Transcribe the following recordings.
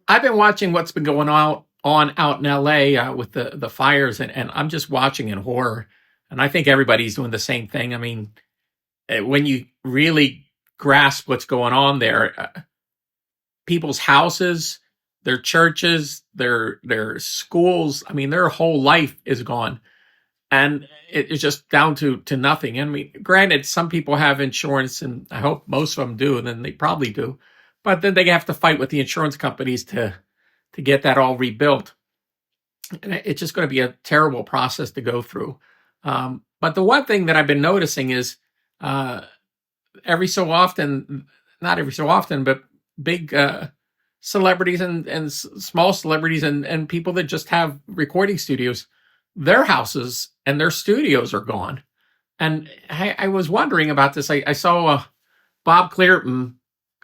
I've been watching what's been going on out in LA with the fires, and I'm just watching in horror. And I think everybody's doing the same thing. I mean, when you really grasp what's going on there, people's houses, their churches, their schools, I mean, their whole life is gone. And it's just down to nothing. I mean, granted, some people have insurance, and I hope most of them do, and then they probably do. But then they have to fight with the insurance companies to get that all rebuilt. And it's just going to be a terrible process to go through. But the one thing that I've been noticing is uh, every so often, not every so often, but big celebrities and small celebrities and people that just have recording studios, their houses and their studios are gone. And I was wondering about this. I saw Bob Clear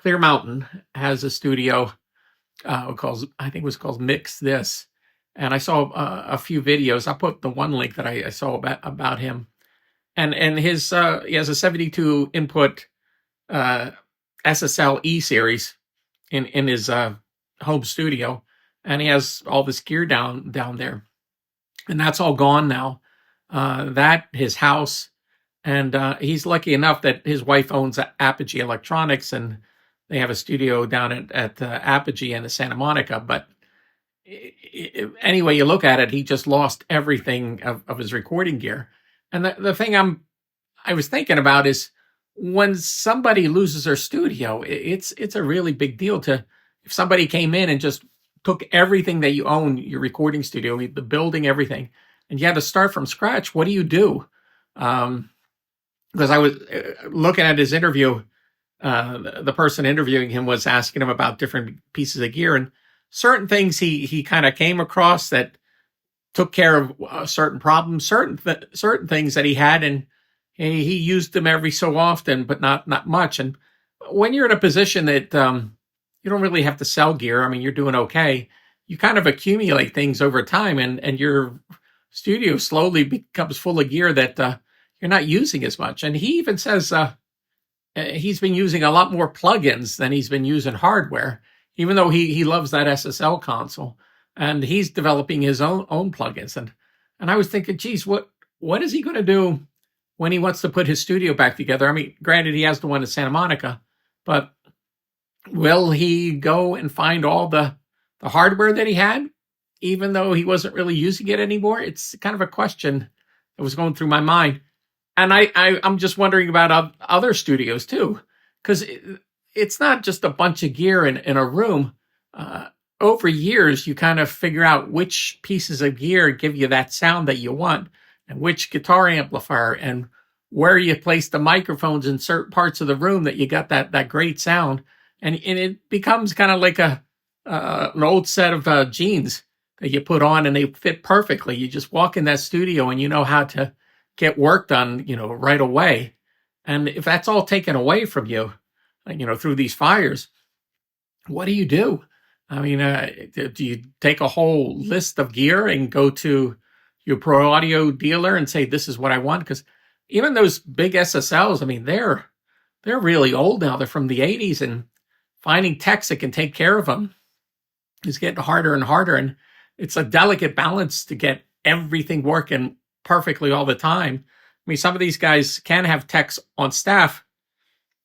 Mountain has a studio I think it was called Mix This, and I saw a few videos. I put the one link that I saw about him, and his he has a 72 input uh, SSL E series in his home studio, and he has all this gear down there, and that's all gone now. That his house, and he's lucky enough that his wife owns Apogee Electronics, and they have a studio down at Apogee in Santa Monica. But anyway, you look at it, he just lost everything of his recording gear. And the thing I was thinking about is when somebody loses their studio, it's a really big deal. To if somebody came in and just took everything that you own, your recording studio, the building, everything, and you had to start from scratch. What do you do? Because I was looking at his interview. The person interviewing him was asking him about different pieces of gear, and certain things he kind of came across that took care of certain problems, certain things that he had, and he used them every so often, but not much. And when you're in a position that you don't really have to sell gear, I mean, you're doing okay. You kind of accumulate things over time, and your studio slowly becomes full of gear that you're not using as much. And he even says he's been using a lot more plugins than he's been using hardware, even though he loves that SSL console, and he's developing his own plugins. And I was thinking, geez, what is he going to do when he wants to put his studio back together? I mean, granted, he has the one in Santa Monica, but will he go and find all the hardware that he had, even though he wasn't really using it anymore? It's kind of a question that was going through my mind. And I'm just wondering about other studios too, because it's not just a bunch of gear in a room. Over years, you kind of figure out which pieces of gear give you that sound that you want, and which guitar amplifier, and where you place the microphones in certain parts of the room that you got that great sound. And it becomes kind of like an old set of jeans that you put on, and they fit perfectly. You just walk in that studio and you know how to get work done, right away. And if that's all taken away from you, through these fires, what do you do? I mean, do you take a whole list of gear and go to your pro audio dealer and say, this is what I want? Because even those big SSLs, I mean, they're really old now. They're from the 80s, and finding techs that can take care of them is getting harder and harder. And it's a delicate balance to get everything working perfectly all the time. I mean, some of these guys can have techs on staff,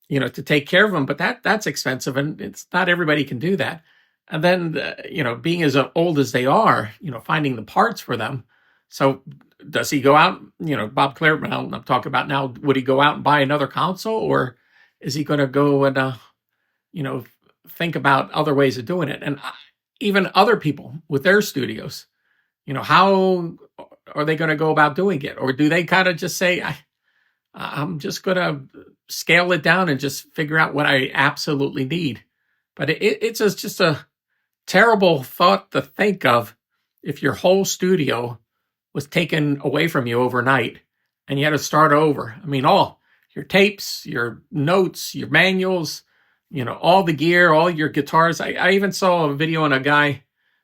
to take care of them, but that's expensive, and it's not everybody can do that. And then, being as old as they are, finding the parts for them. So does he go out, Bob Clare, I'm talking about now, would he go out and buy another console, or is he going to go and, think about other ways of doing it? And even other people with their studios, how are they going to go about doing it? Or do they kind of just say, I'm just going to scale it down and just figure out what I absolutely need? But it's just a terrible thought to think of, if your whole studio was taken away from you overnight and you had to start over. I mean, all your tapes, your notes, your manuals, all the gear, all your guitars. I even saw a video on a guy,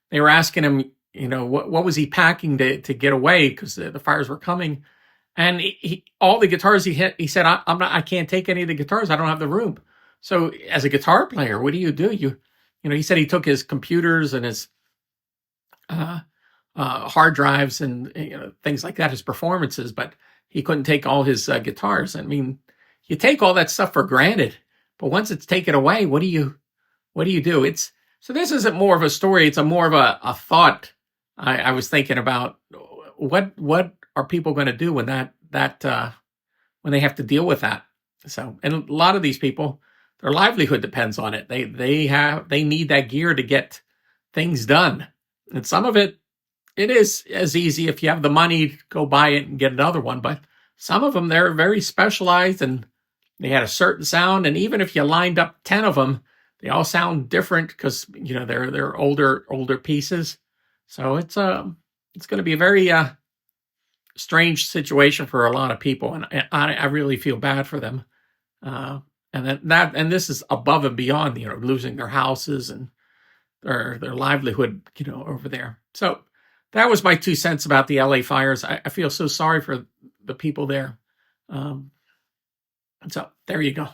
they were asking him, what was he packing to get away, because the fires were coming. And all the guitars he said, I can't take any of the guitars. I don't have the room. So as a guitar player, what do? You he said he took his computers and his uh, hard drives and things like that, his performances, but he couldn't take all his guitars. I mean, you take all that stuff for granted, but once it's taken away, what do you do? It's so this isn't more of a story; it's a more of a thought. I was thinking about what are people going to do when when they have to deal with that. So, and a lot of these people, their livelihood depends on it. They need that gear to get things done, and some of it is as easy if you have the money to go buy it and get another one. But some of them, they're very specialized and they had a certain sound. And even if you lined up 10 of them, they all sound different because, they're older pieces. So it's going to be a very strange situation for a lot of people. And I really feel bad for them. And this is above and beyond, losing their houses and their livelihood, over there. So that was my 2 cents about the LA fires. I feel so sorry for the people there. So there you go.